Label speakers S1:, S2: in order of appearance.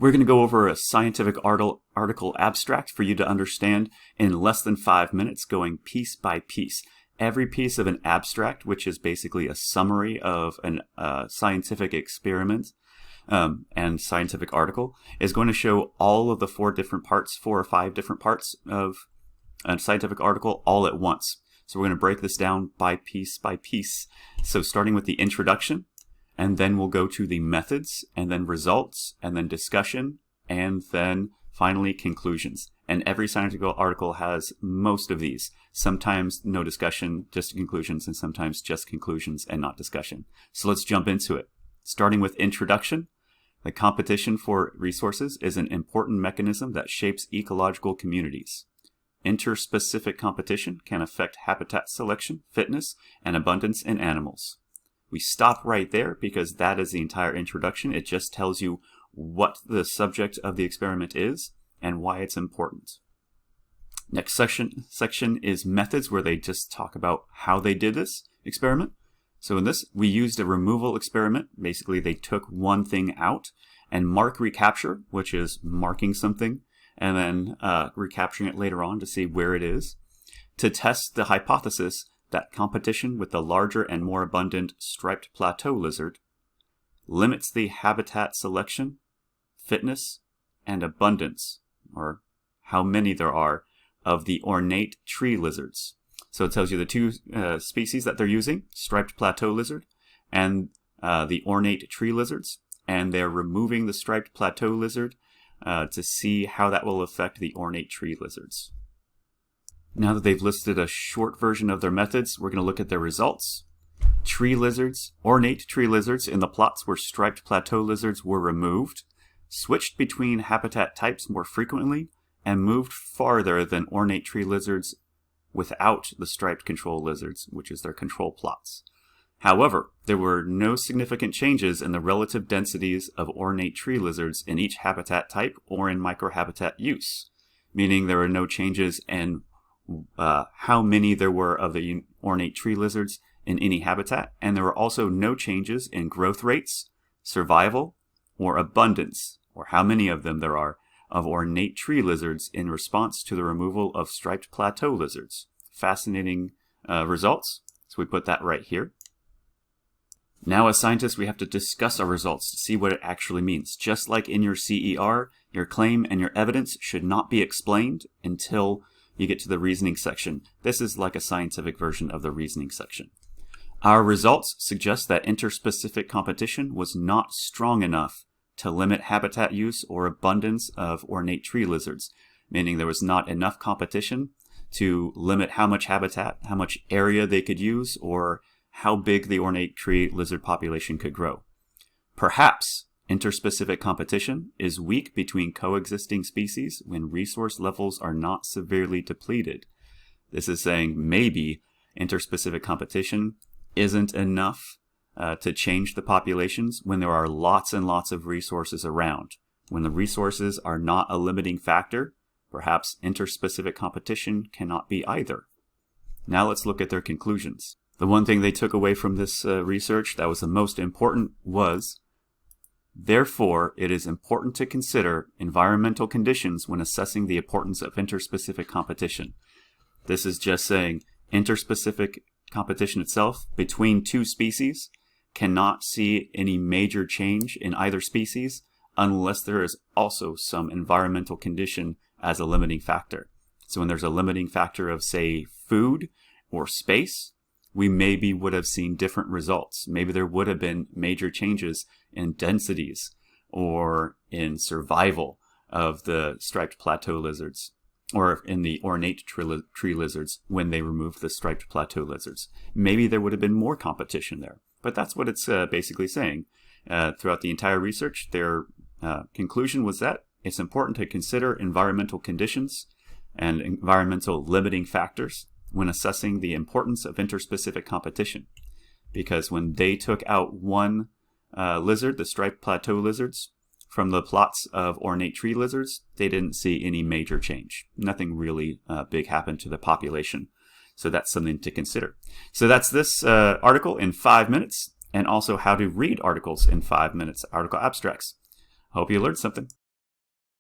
S1: We're going to go over a scientific article abstract for you to understand in less than 5 minutes, going piece by piece. Every piece of an abstract, which is basically a summary of a scientific experiment and scientific article, is going to show all of the 4 or 5 different parts of a scientific article all at once. So we're going to break this down by piece. So starting with the introduction, and then we'll go to the methods, and then results, and then discussion, and then finally conclusions. And every scientific article has most of these. Sometimes no discussion, just conclusions, and sometimes just conclusions and not discussion. So let's jump into it. Starting with introduction, the competition for resources is an important mechanism that shapes ecological communities. Interspecific competition can affect habitat selection, fitness, and abundance in animals. We stop right there because that is the entire introduction. It just tells you what the subject of the experiment is and why it's important. Next section is methods, where they just talk about how they did this experiment. So in this, we used a removal experiment. Basically, they took one thing out, and mark recapture, which is marking something and then recapturing it later on to see where it is, to test the hypothesis that competition with the larger and more abundant striped plateau lizard limits the habitat selection, fitness, and abundance, or how many there are, of the ornate tree lizards. So it tells you the 2 species that they're using, striped plateau lizard and the ornate tree lizards, and they're removing the striped plateau lizard to see how that will affect the ornate tree lizards. Now that they've listed a short version of their methods, we're going to look at their results. Tree lizards, ornate tree lizards in the plots where striped plateau lizards were removed, switched between habitat types more frequently, and moved farther than ornate tree lizards without the striped control lizards, which is their control plots. However, there were no significant changes in the relative densities of ornate tree lizards in each habitat type or in microhabitat use, meaning there were no changes in how many there were of the ornate tree lizards in any habitat, and there were also no changes in growth rates, survival, or abundance, or how many of them there are, of ornate tree lizards in response to the removal of striped plateau lizards. Fascinating results, so we put that right here. Now as scientists, we have to discuss our results to see what it actually means. Just like in your CER, your claim and your evidence should not be explained until you get to the reasoning section. This is like a scientific version of the reasoning section. Our results suggest that interspecific competition was not strong enough to limit habitat use or abundance of ornate tree lizards, meaning there was not enough competition to limit how much habitat, how much area they could use, or how big the ornate tree lizard population could grow. Perhaps interspecific competition is weak between coexisting species when resource levels are not severely depleted. This is saying maybe interspecific competition isn't enough to change the populations when there are lots and lots of resources around. When the resources are not a limiting factor, perhaps interspecific competition cannot be either. Now let's look at their conclusions. The one thing they took away from this research that was the most important was, therefore, it is important to consider environmental conditions when assessing the importance of interspecific competition. This is just saying interspecific competition itself between 2 species cannot see any major change in either species unless there is also some environmental condition as a limiting factor. So when there's a limiting factor of, say, food or space, we maybe would have seen different results. Maybe there would have been major changes in densities or in survival of the striped plateau lizards, or in the ornate tree lizards when they removed the striped plateau lizards. Maybe there would have been more competition there. But that's what it's basically saying. Throughout the entire research, their conclusion was that it's important to consider environmental conditions and environmental limiting factors when assessing the importance of interspecific competition. Because when they took out one lizard, the striped plateau lizards, from the plots of ornate tree lizards, they didn't see any major change. Nothing really big happened to the population. So that's something to consider. So that's this article in 5 minutes, and also how to read articles in 5 minutes, article abstracts. Hope you learned something.